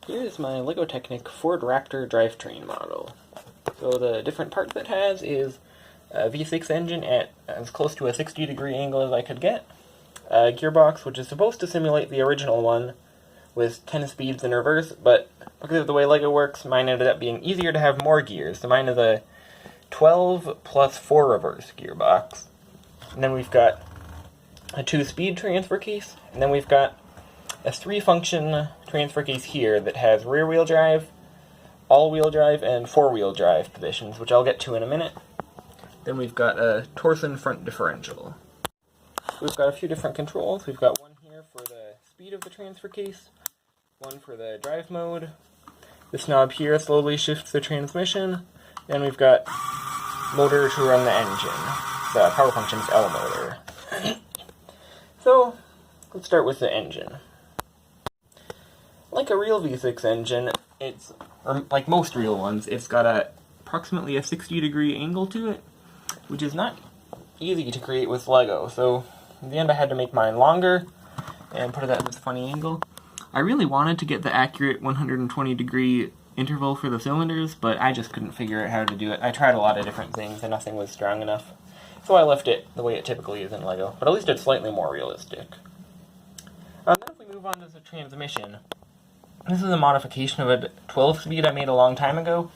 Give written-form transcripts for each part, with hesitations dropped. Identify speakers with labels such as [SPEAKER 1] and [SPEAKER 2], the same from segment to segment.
[SPEAKER 1] Here's my LEGO Technic Ford Raptor Drivetrain model. So the different parts it has is a V6 engine at as close to a 60-degree angle as I could get, a gearbox which is supposed to simulate the original one with 10 speeds in reverse, but because of the way LEGO works, mine ended up being easier to have more gears. So mine is a 12 plus 4 reverse gearbox. And then we've got a 2-speed transfer case, and then we've got a 3-function transfer case here that has rear-wheel drive, all-wheel drive, and 4-wheel drive positions, which I'll get to in a minute. Then we've got a torsen front differential. We've got a few different controls. We've got one here for the speed of the transfer case, one for the drive mode. This knob here slowly shifts the transmission. Then we've got motor to run the engine. The power function is L motor. So, let's start with the engine. Like a real V6 engine, or like most real ones, it's got approximately a 60-degree angle to it, which is not easy to create with LEGO. So, in the end I had to make mine longer and put it at this funny angle. I really wanted to get the accurate 120-degree interval for the cylinders, but I just couldn't figure out how to do it. I tried a lot of different things and nothing was strong enough. So I left it the way it typically is in LEGO, but at least it's slightly more realistic. Then if we move on to the transmission, this is a modification of a 12-speed I made a long time ago,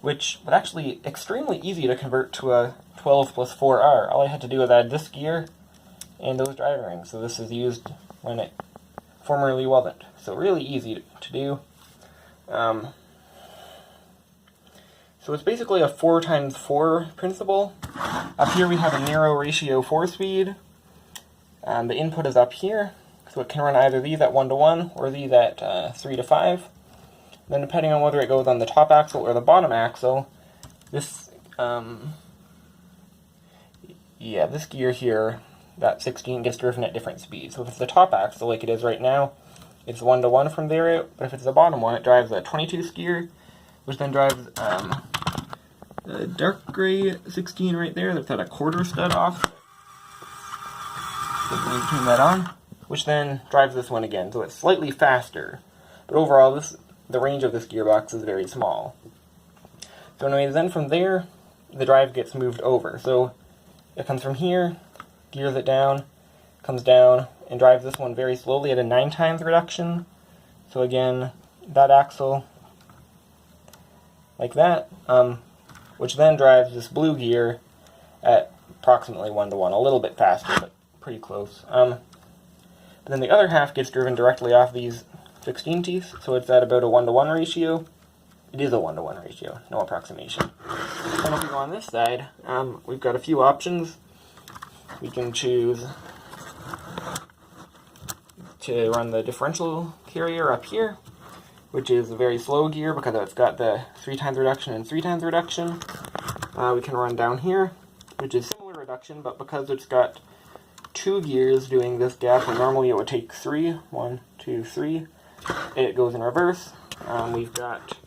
[SPEAKER 1] which was actually extremely easy to convert to a 12 plus 4R. All I had to do was add this gear and those drive rings, so this is used when it formerly wasn't. So really easy to do. So it's basically a 4x4 principle. Up here we have a narrow ratio 4-speed. The input is up here, so it can run either these at 1:1 or these at 3:5. Then depending on whether it goes on the top axle or the bottom axle, this this gear here, that 16, gets driven at different speeds. So if it's the top axle like it is right now, it's 1:1 from there out, but if it's the bottom one, it drives a 22 gear, which then drives a dark gray 16 right there that's at a quarter stud off. So let me turn that on, which then drives this one again, so it's slightly faster. But overall, the range of this gearbox is very small. So anyways, then from there, the drive gets moved over. So it comes from here, gears it down, comes down, and drives this one very slowly at a 9 times reduction. So again, that axle, like that, which then drives this blue gear at approximately 1:1, a little bit faster, but pretty close. But then the other half gets driven directly off these 16 teeth, so it's at about a 1:1 ratio. It is a 1:1 ratio, no approximation. And if we go on this side, we've got a few options. We can choose to run the differential carrier up here, which is a very slow gear because it's got the 3 times reduction and 3 times reduction. We can run down here, which is similar reduction, but because it's got 2 gears doing this gap, when normally it would take 3, 1, 2, 3, it goes in reverse. We've got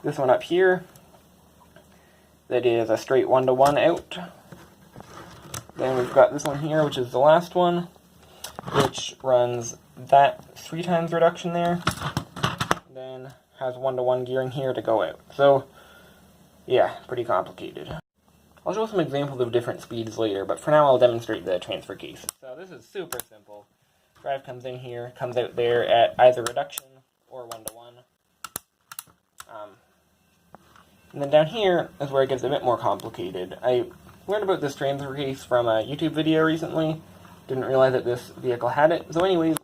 [SPEAKER 1] this one up here that is a straight 1:1 out. Then we've got this one here, which is the last one, which runs that 3 times reduction there, then has 1:1 gearing here to go out. So, yeah, pretty complicated. I'll show some examples of different speeds later, but for now I'll demonstrate the transfer case. So this is super simple. Drive comes in here, comes out there at either reduction or 1:1. And then down here is where it gets a bit more complicated. I learned about this transfer case from a YouTube video recently. Didn't realize that this vehicle had it. So anyways,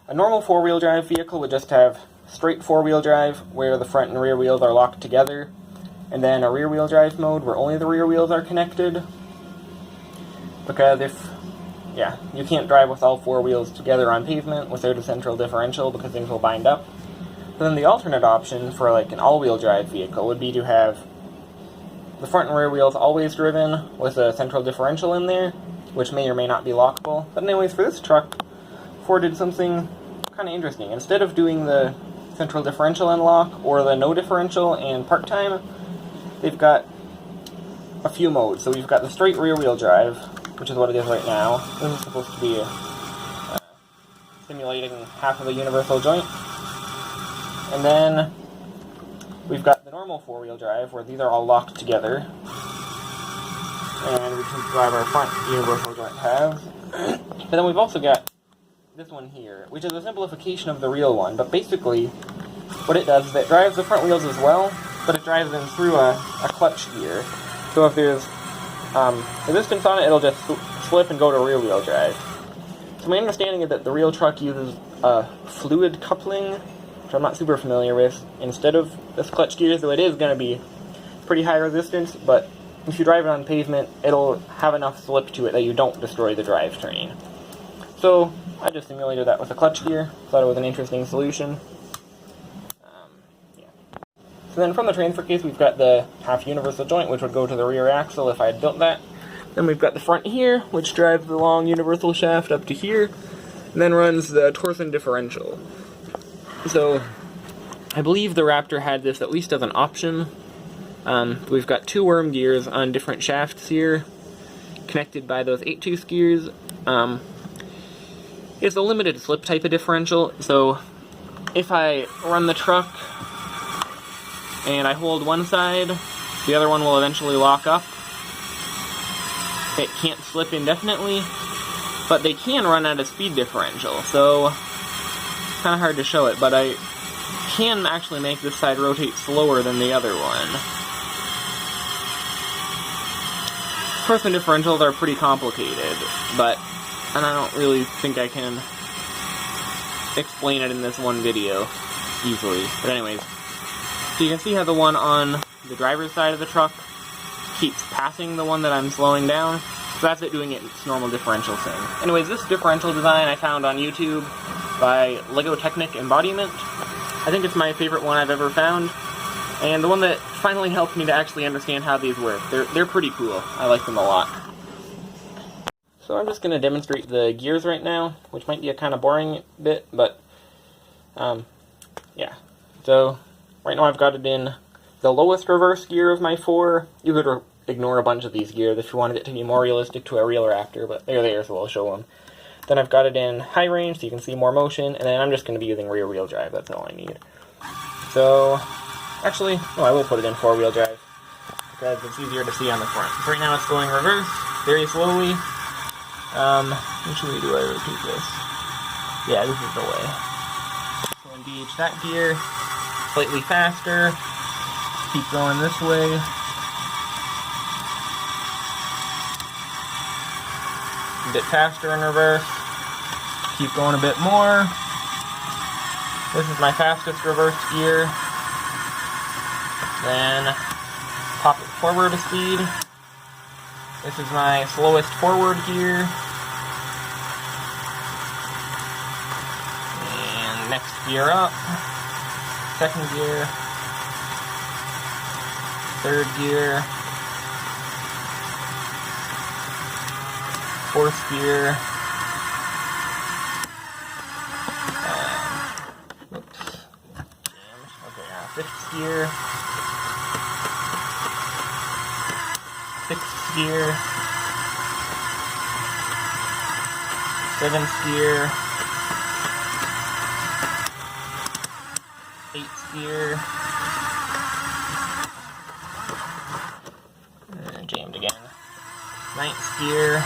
[SPEAKER 1] a normal 4-wheel drive vehicle would just have straight 4-wheel drive where the front and rear wheels are locked together, and then a rear-wheel drive mode where only the rear wheels are connected. Because you can't drive with all 4 wheels together on pavement without a central differential because things will bind up. But then the alternate option for like an all-wheel drive vehicle would be to have the front and rear wheels always driven with a central differential in there, which may or may not be lockable. But anyways, for this truck, Ford did something kind of interesting. Instead of doing the central differential unlock or the no differential and park time, they've got a few modes. So we've got the straight rear wheel drive, which is what it is right now. This is supposed to be simulating half of a universal joint. And then we've got the normal four-wheel drive, where these are all locked together. And we can drive our front universal joint halves. But then we've also got this one here, which is a simplification of the real one. But basically, what it does is it drives the front wheels as well, but it drives them through a clutch gear. So if there's resistance on it, it'll just slip and go to rear-wheel drive. So my understanding is that the real truck uses fluid coupling, which I'm not super familiar with, instead of this clutch gear, so it is going to be pretty high resistance, but if you drive it on pavement, it'll have enough slip to it that you don't destroy the drivetrain. So I just simulated that with a clutch gear, thought it was an interesting solution. So then from the transfer case, we've got the half universal joint, which would go to the rear axle if I had built that. Then we've got the front here, which drives the long universal shaft up to here, and then runs the torsen differential. So I believe the Raptor had this at least as an option. We've got two worm gears on different shafts here, connected by those 8-tooth gears. It's a limited slip type of differential, so if I run the truck and I hold one side, the other one will eventually lock up. It can't slip indefinitely, but they can run at a speed differential, so it's kind of hard to show it, but I can actually make this side rotate slower than the other one. Torsen differentials are pretty complicated, and I don't really think I can explain it in this one video easily. But anyways, so you can see how the one on the driver's side of the truck keeps passing the one that I'm slowing down. So that's it doing its normal differential thing. Anyways, this differential design I found on YouTube by Lego Technic Embodiment. I think it's my favorite one I've ever found, and the one that finally helped me to actually understand how these work. They're pretty cool. I like them a lot. So I'm just going to demonstrate the gears right now, which might be a kind of boring bit, but yeah. So right now I've got it in the lowest reverse gear of my 4. You could ignore a bunch of these gears if you wanted it to be more realistic to a real Raptor, but they're there, so I'll show them. Then I've got it in high range, so you can see more motion, and then I'm just going to be using rear-wheel drive, that's all I need. So, actually, I will put it in 4-wheel drive, because it's easier to see on the front. So right now it's going reverse, very slowly. Which way do I rotate this? Yeah, this is the way. So engage that gear, slightly faster, keep going this way. A bit faster in reverse, keep going a bit more. This is my fastest reverse gear. Then pop it forward a speed. This is my slowest forward gear. And next gear up. Second gear. Third gear. Fourth gear. Oops. Okay, fifth gear. Sixth gear. Seventh gear. Eighth gear. Jammed again. Ninth gear.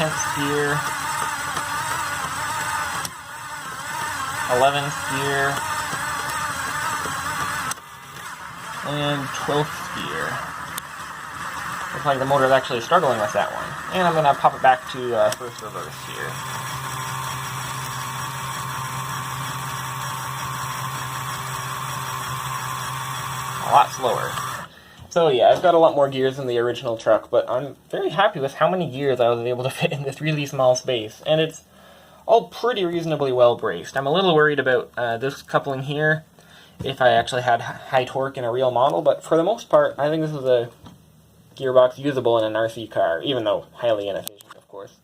[SPEAKER 1] 10th gear, 11th gear, and 12th gear. Looks like the motor is actually struggling with that one. And I'm going to pop it back to first reverse here. A lot slower. So yeah, I've got a lot more gears than the original truck, but I'm very happy with how many gears I was able to fit in this really small space, and it's all pretty reasonably well braced. I'm a little worried about this coupling here, if I actually had high torque in a real model, but for the most part, I think this is a gearbox usable in an RC car, even though highly inefficient, of course.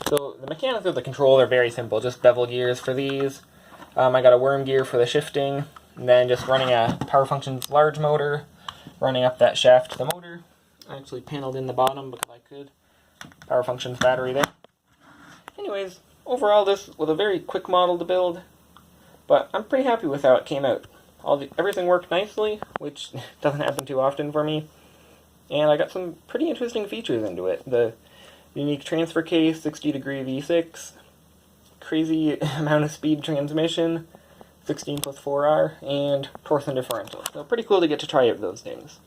[SPEAKER 1] So the mechanics of the control are very simple, just bevel gears for these. I got a worm gear for the shifting, and then just running a Power Functions large motor, running up that shaft to the motor. I actually paneled in the bottom because I could. Power Functions battery there. And anyways, overall this was a very quick model to build, but I'm pretty happy with how it came out. Everything worked nicely, which doesn't happen too often for me, and I got some pretty interesting features into it. The unique transfer case, 60-degree V6, crazy amount of speed transmission, 16 plus 4R, and torsen differential. So pretty cool to get to try out those things.